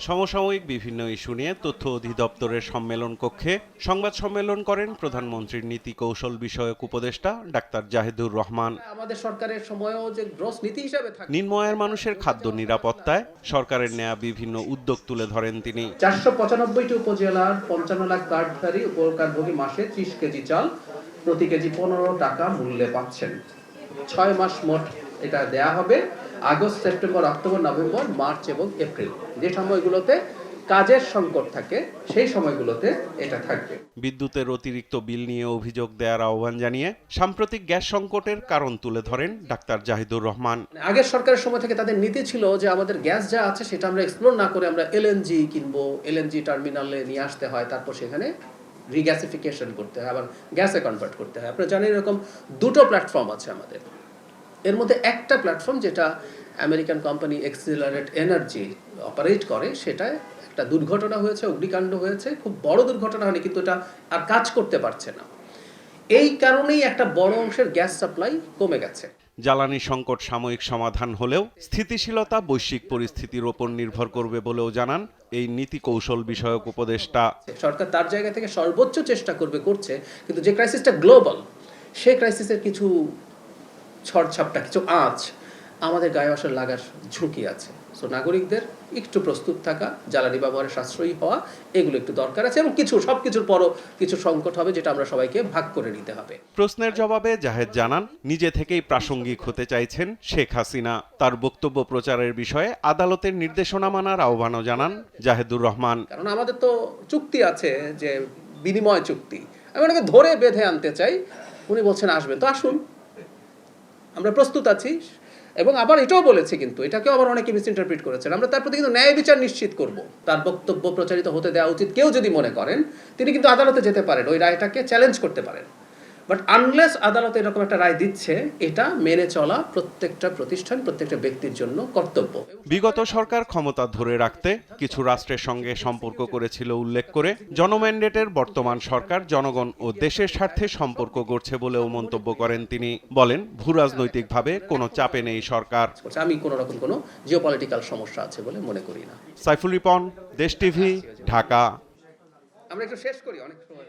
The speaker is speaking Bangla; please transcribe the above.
সমসাময়িক বিভিন্ন ইস্যু নিয়ে তথ্য অধিদপ্তরের সম্মেলন কক্ষে সংবাদ সম্মেলন করেন প্রধানমন্ত্রীর নীতি কৌশল বিষয়ক উপদেষ্টা ডাক্তার জাহিদুর রহমান। আমাদের সরকারের সময়ও যে গ্রস নীতি হিসেবে থাকে, নিম্ন আয়ের মানুষের খাদ্য নিরাপত্তায় সরকারের নেয়া বিভিন্ন উদ্যোগ তুলে ধরেন তিনি। 495টি উপজেলার 55 লাখ কার্ডধারী উপকারভোগী মাসে 30 কেজি চাল প্রতি কেজি 15 টাকা মূল্যে পাচ্ছেন। 6 মাস মোট এটা দেয়া হবে, August, September, October, November, March এবং এপ্রিল। যে সময়গুলোতে কাজের সংকট থাকে সেই সময়গুলোতে এটা থাকবে। বিদ্যুতের অতিরিক্ত বিল নিয়ে অভিযোগ দেওয়ার আহ্বান জানিয়ে সাম্প্রতিক গ্যাস সংকটের কারণ তুলে ধরেন ডাক্তার জাহিদুর রহমান। আগের সরকারের সময় থেকে তাদের নীতি ছিল যে আমাদের গ্যাস যা আছে সেটা আমরা এক্সপ্লোর না করে আমরা এলএনজি কিনবো, এলএনজি টার্মিনালে নিয়ে আসতে হয়, তারপর সেখানে রিগ্যাসিফিকেশন করতে হয়, আবার গ্যাসে কনভার্ট করতে হয়। আপনারা জানেন এরকম দুটো প্ল্যাটফর্ম আছে আমাদের। এর মধ্যে একটা প্ল্যাটফর্ম যেটা American company Excelerate energy operate করে, সেটায় একটা দুর্ঘটনা হয়েছে, অগ্নিকাণ্ড হয়েছে। খুব বড় দুর্ঘটনা হয়নি, কিন্তু এটা আর কাজ করতে পারছে না। এই কারণেই একটা বড় অংশের গ্যাস সাপ্লাই কমে গেছে। জ্বালানি সংকট সাময়িক সমাধান হলেও স্থিতিশীলতা বৈশ্বিক পরিস্থিতির ওপর নির্ভর করবে বলেও জানান এই নীতি কৌশল বিষয়ক উপদেষ্টা। সরকার তার জায়গা থেকে সর্বোচ্চ চেষ্টা করছে, কিন্তু যে ক্রাইসিসটা গ্লোবাল, সেই ক্রাইসিসের কিছু ছড়ছাপটা, কিছু আঁচ আমাদের গায়ে আসার লাগার ঝুঁকি আছে। সো নাগরিকদের একটু প্রস্তুত থাকা, জ্বালানি ব্যবহারে সাশ্রয়ী হওয়া, এগুলো একটু দরকার আছে। এবং সবকিছুর পরও কিছু সংকট হবে, যেটা আমরা সবাইকে ভাগ করে নিতে হবে। প্রশ্নের জবাবে জাহেদ জানান নিজে থেকেই প্রাসঙ্গিক হতে চাইছেন শেখ হাসিনা। তার বক্তব্য প্রচারের বিষয়ে আদালতের নির্দেশনা মানার আহ্বানও জানান জাহেদুর রহমান। কারণ আমাদের তো চুক্তি আছে, যে বিনিময় চুক্তি। আমি ওনাকে ধরে বেঁধে আনতে চাই, উনি বলছেন আসবেন, তো আসুন, আমরা প্রস্তুত আছি। এবং আবার এটাও বলেছে, কিন্তু এটাকেও আবার অনেকে মিসইন্টারপ্রিট করেছেন, আমরা তার প্রতি কিন্তু ন্যায় বিচার নিশ্চিত করব। তার বক্তব্য প্রচারিত হতে দেওয়া উচিত। কেউ যদি মনে করেন, তিনি কিন্তু আদালতে যেতে পারেন, ওই রায়টাকে চ্যালেঞ্জ করতে পারেন। বাট আনলেস আদালত এরকম একটা রায় দিচ্ছে, এটা মেনে চলা প্রত্যেকটা প্রতিষ্ঠান, প্রত্যেকটা ব্যক্তির জন্য কর্তব্য। বিগত সরকার ক্ষমতা ধরে রাখতে কিছু রাষ্ট্রের সঙ্গে সম্পর্ক করেছিল উল্লেখ করে জনম্যান্ডেটের বর্তমান সরকার জনগণ ও দেশের স্বার্থে সম্পর্ক গড়ছে বলেও মন্তব্য করেন তিনি। বলেন, ভূরাজনৈতিকভাবে কোনো চাপে নেই সরকার। আমি কোনো রকম কোনো জিওপলিটিক্যাল সমস্যা আছে বলে মনে করি না। সাইফুল রিপন, দেশ টিভি, ঢাকা। আমরা একটু শেষ করি, অনেক সময়